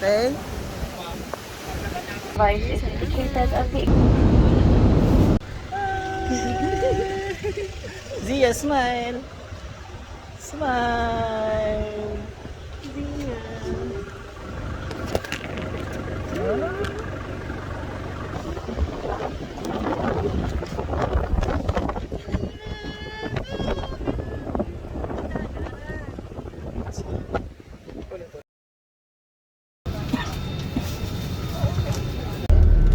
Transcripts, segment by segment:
Okay? Vice certificated okay. Zia, smile. Smile. Zia.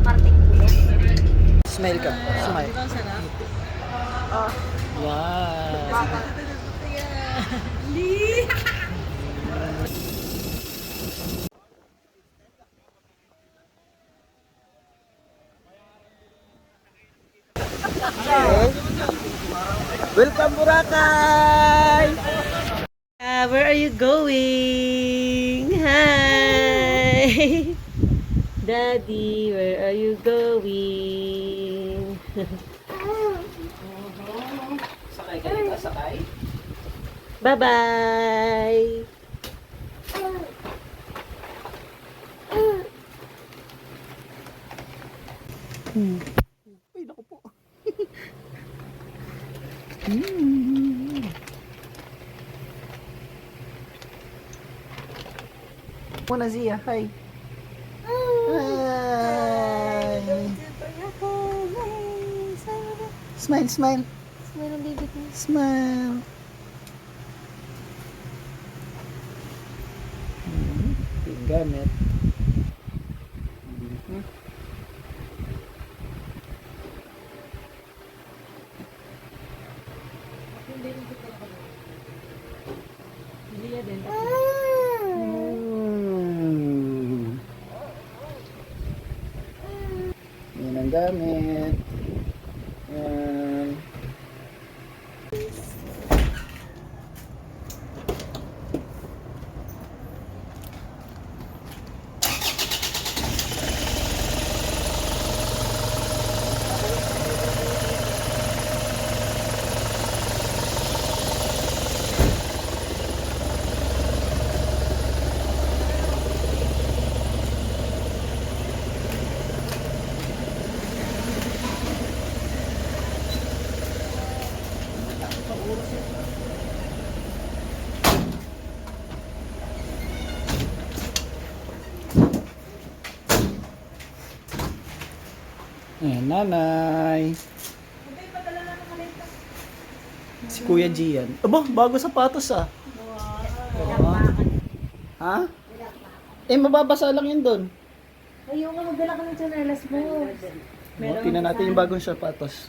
Parting kulit. Smile ka. Smile. Oh. Yan. Okay. Welcome, Boracay! Where are you going? Hi! Daddy, where are you going? Sakay ka dito, sakay? Bye-bye! Ay, naku po. Muna Zia, hi. Hi. Smile, smile. Smile ang baby ko. Smile. Yung gamit. Yan ang gamit. Yan. Ayan, nanay. Si Kuya Gian. Aba, bago sapatos ah. Wow. Ha? Eh, mababasa lang yun doon. Ayaw nga, magdala ka ng chanelas mo. Tingnan natin yung bagong sapatos.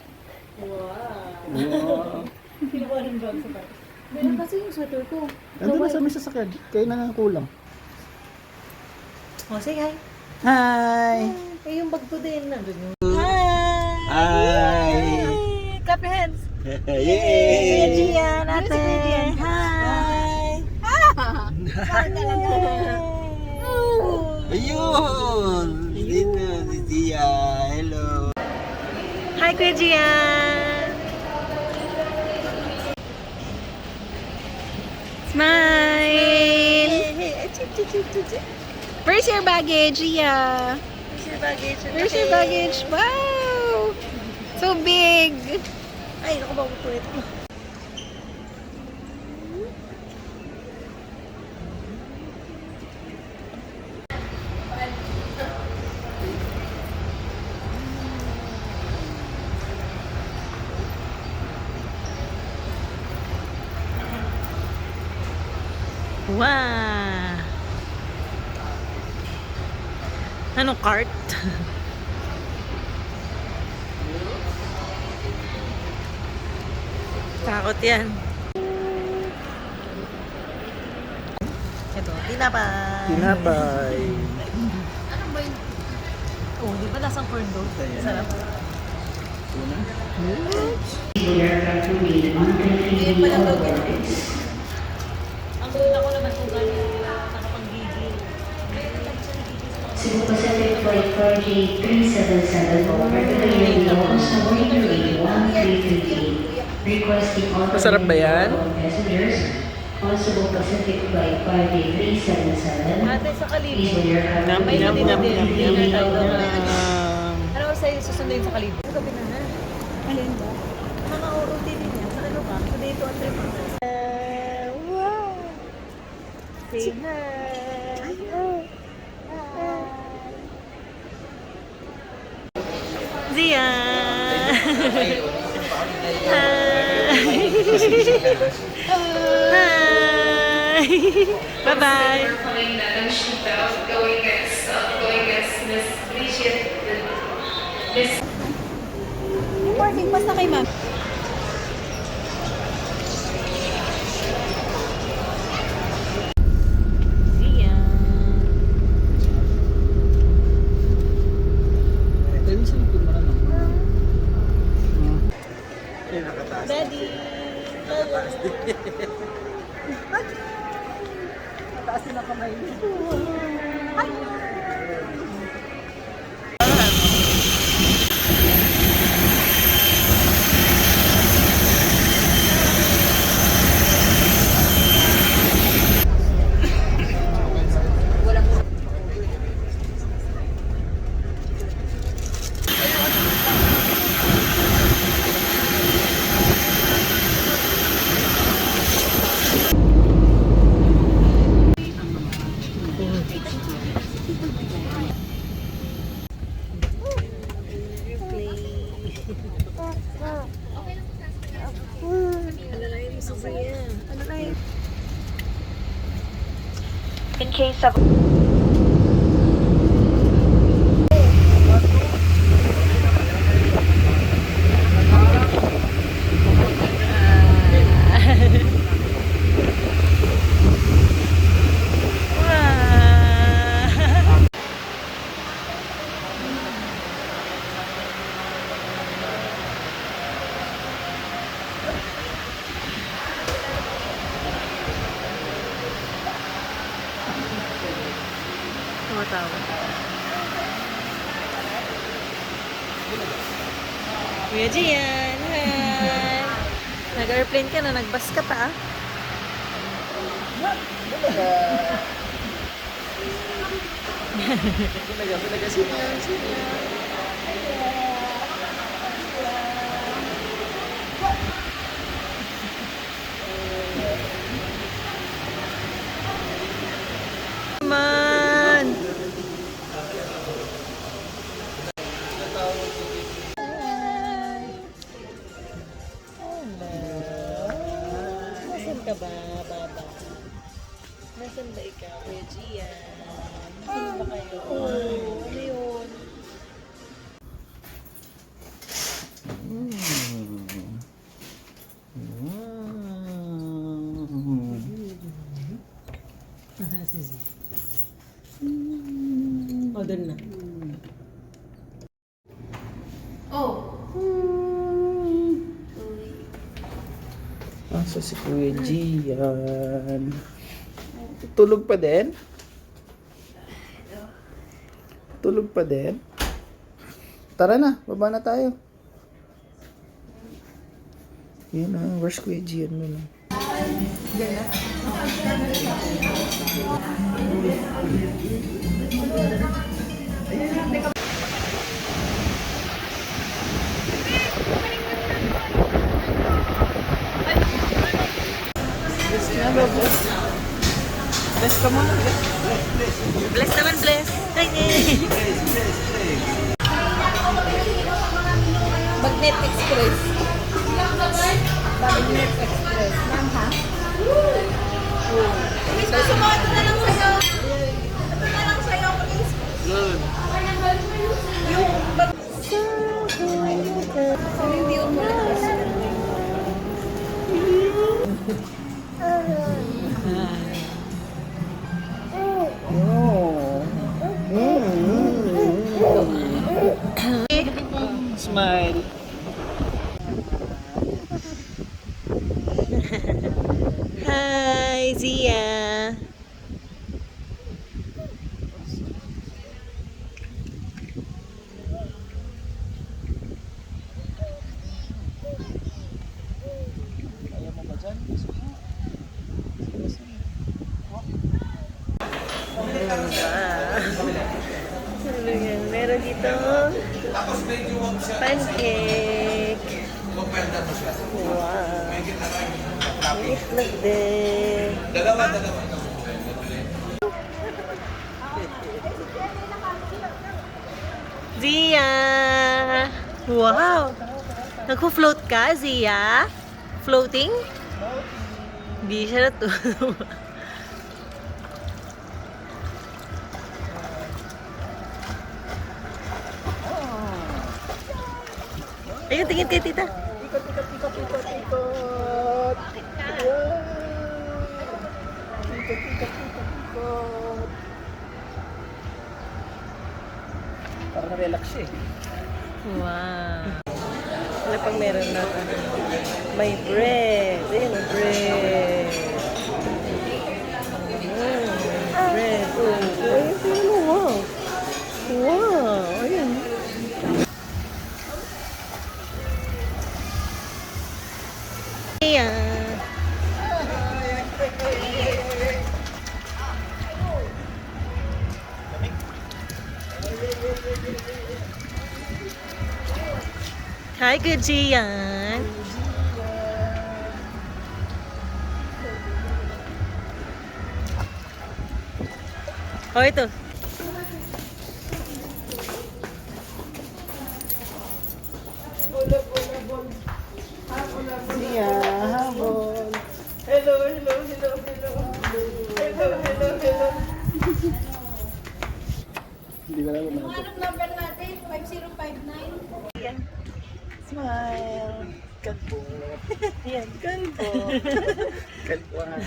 Wow. Kinuha rin ba sa bato? Meron kasi yung sweater ko. Ando na sa may sasakyan. Kaya na nga kulang. Oh, say hi. Hi! Eh, yung bag ko din. Nandun yung... Hi! Clap your hands. Yay! Gian, ate. Hi. Saan talaga? Ayun! Dito, si Zia. Hello! Hi, Kuya Gian. Smile. Where's your baggage, Gia? Where's your baggage? Where's your baggage? Wow! So big! Ay, naku ba po ito? Wow! Anong cart? Takot yan. Ito, tinapay. Tinapay. Ano ba yun? Oh, di ba lasang corn dog? Sarap. Ngayon pa lang daw ganun. Ang ganda ko naman kung gano'n nakapanggigil. Cebu Pacific Flight 4G377 regularly launched on way to 1338. Requesting all Masarap ba yan? passengers Possible Pacific Flight RJ377. Ate, sa Kalibo. Please wear your cover. May madinit din. Dinner tayo doon. Um, Ano ba sa'yo susunduin sa Kalibo? Gabi na ha? Alin ba? Mga OOTD niya. Sa ano ba? Sa dito at trip. Wow! Say hi! Zia! Hi! Bye-bye! Following that and shoot out, going against Miss Bridget, Miss Parking pass na kay ma'am. Zia! tayo sa likod mo na lang. Daddy! In case of... Tumatawa. Kuya Gian, hi! Nag-airplane ka na, nag-bus ka pa ah. Man! Nasaan ka ba, Baba? Nasaan ba ikaw, Kuya Gian? Nasaan ba kayo? Ano yun? O, doon na. Asa si Kuya Gian? Tulog pa din? Tulog pa din? Tara na, baba na tayo. Yun na, where's Kuya Gian mo na? Bless ka muna, bless. Bless naman, bless. Ay, eh. Magnet Express. Magnet Express. Ma'am, ha? Gusto sumunod na lang sa'yo. Ito na lang sa'yo, please. Good. Hindi ko muna. Smile. Hi, Zia. Ayaw mo ba dyan? Meron dito pancake. Wow. May itlog din. Zia! Wow! Nagpo-float ka, Zia? Floating? Hindi siya natulog. Ayun, tingin kay tita. Ikot. Parang relax siya eh. Wow. Ano pang meron na? May bread. Ayun, may bread. Bread. Ayun, wow. Wow. Ayun. Ayan. Hi, good Gian. Oh, ito. Siya, habol. Hello. Hindi ko alam na. Anong number natin? 5059? Smile. Kalbo. Yan, kalbo. Kalbuhan.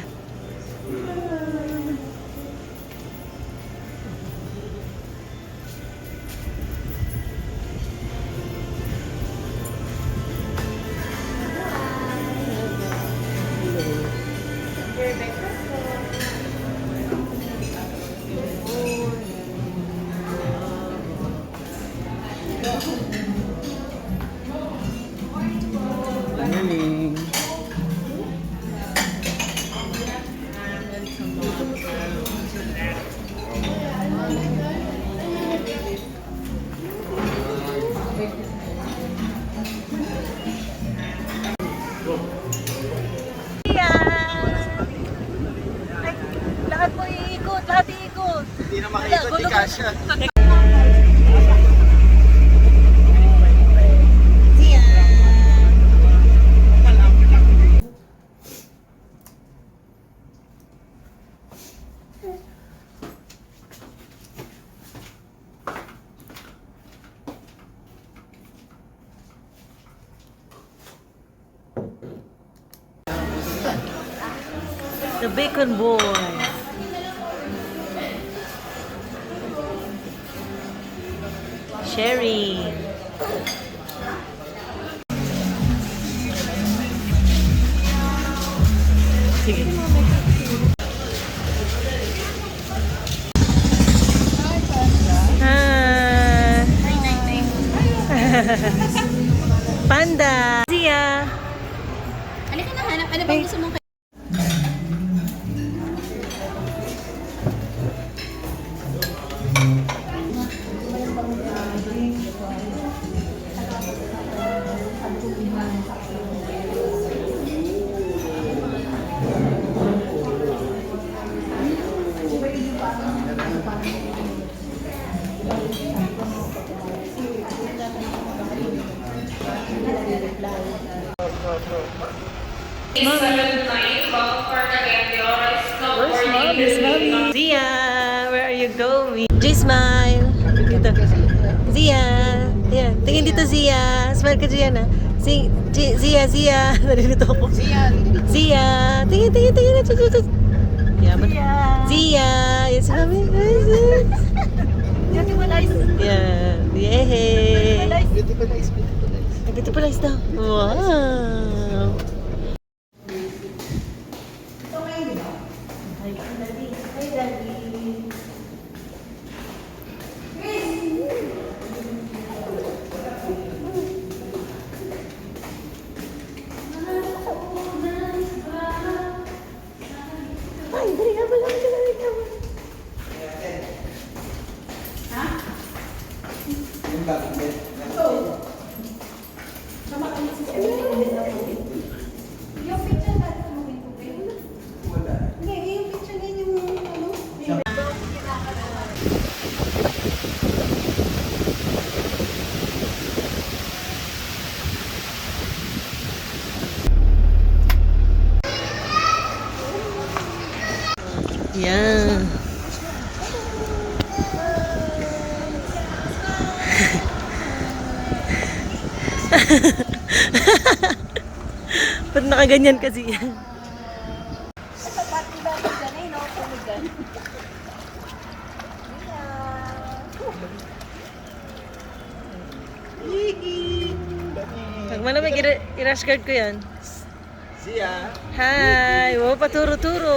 Morning. Ay, lahat mo iikot, lahat iikot. Hindi na makikot, di kasha. The Bacon Boy. Sherry. Sige. Panda. Zia. Ano ka nahanap? Ano bang gusto mong Zia, where are you going? G-smile. Dito. Zia. Ayan. Tingin dito, Zia. Smile ka, Zia, na. Zia. Nalilito ako. Zia. Tingin. Zia. Yan si Mami. Yan. Yehey. Beautiful eyes daw. Wow. Ay, dali ka ba lang? Yeah. Ba't nakaganyan kasi yan? Pag malamig, i-rush guard ko yan. Siya. Hi! Wow, paturo-turo!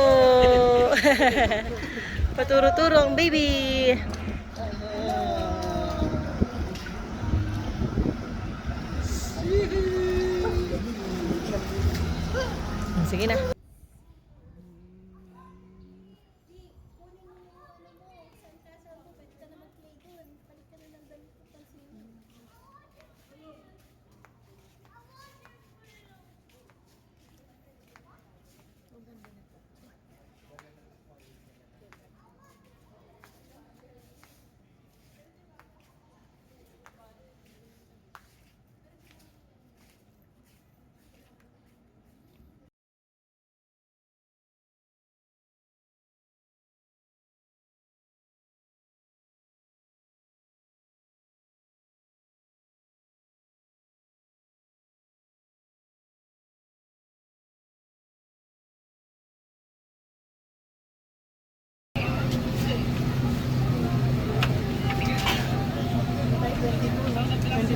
Paturo-turo ang baby! Sige na.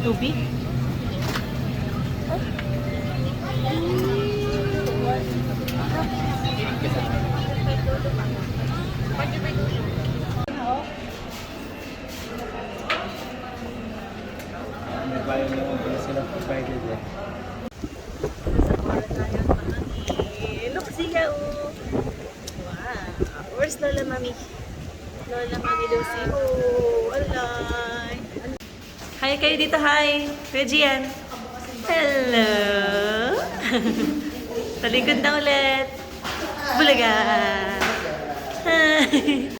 Tubig? May bayan naman pala sila provided eh. Look, siya oh. Wow. Where's Lola Mami? Lola Mami Lucy. Oh, alay. Hi kayo dito, hi. Kuya Gian. Hello. Talikod na ulit. Bulaga. Hi.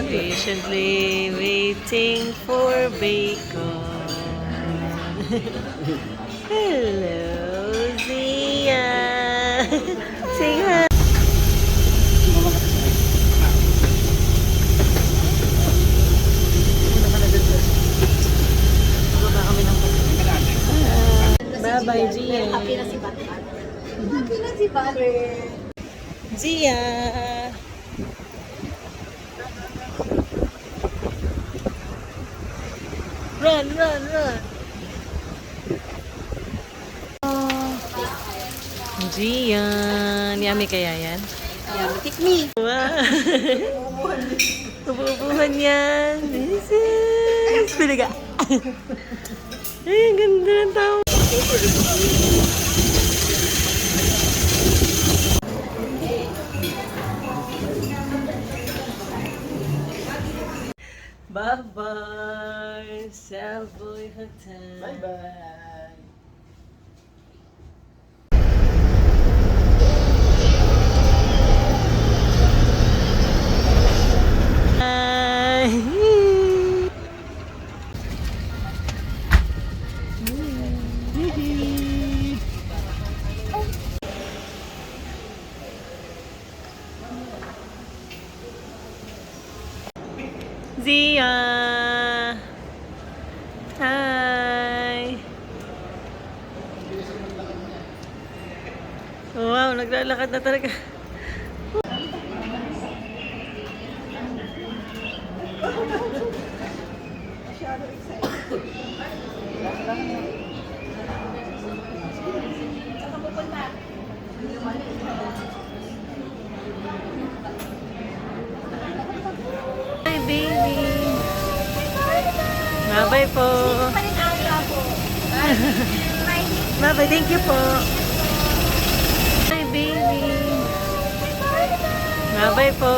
Patiently waiting for bacon. Hello, Zia. Say hi. Bye-bye, Zia. Happy na si Batman. Happy na si Batman. Zia. Run, run, run. Gian. Yummy kaya yan? Take me. Wow. Ububuhan yan. This is... Pinaga. Ay, ang ganda ng tao. Bye-bye, Savoy Hotel. Bye-bye. Zia! Zia! Hi! Wow, naglalakad na talaga. Hi, baby! Bye-bye po! Bye-bye, thank you po! Hi, baby! Bye-bye po!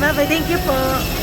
Bye-bye, thank you po!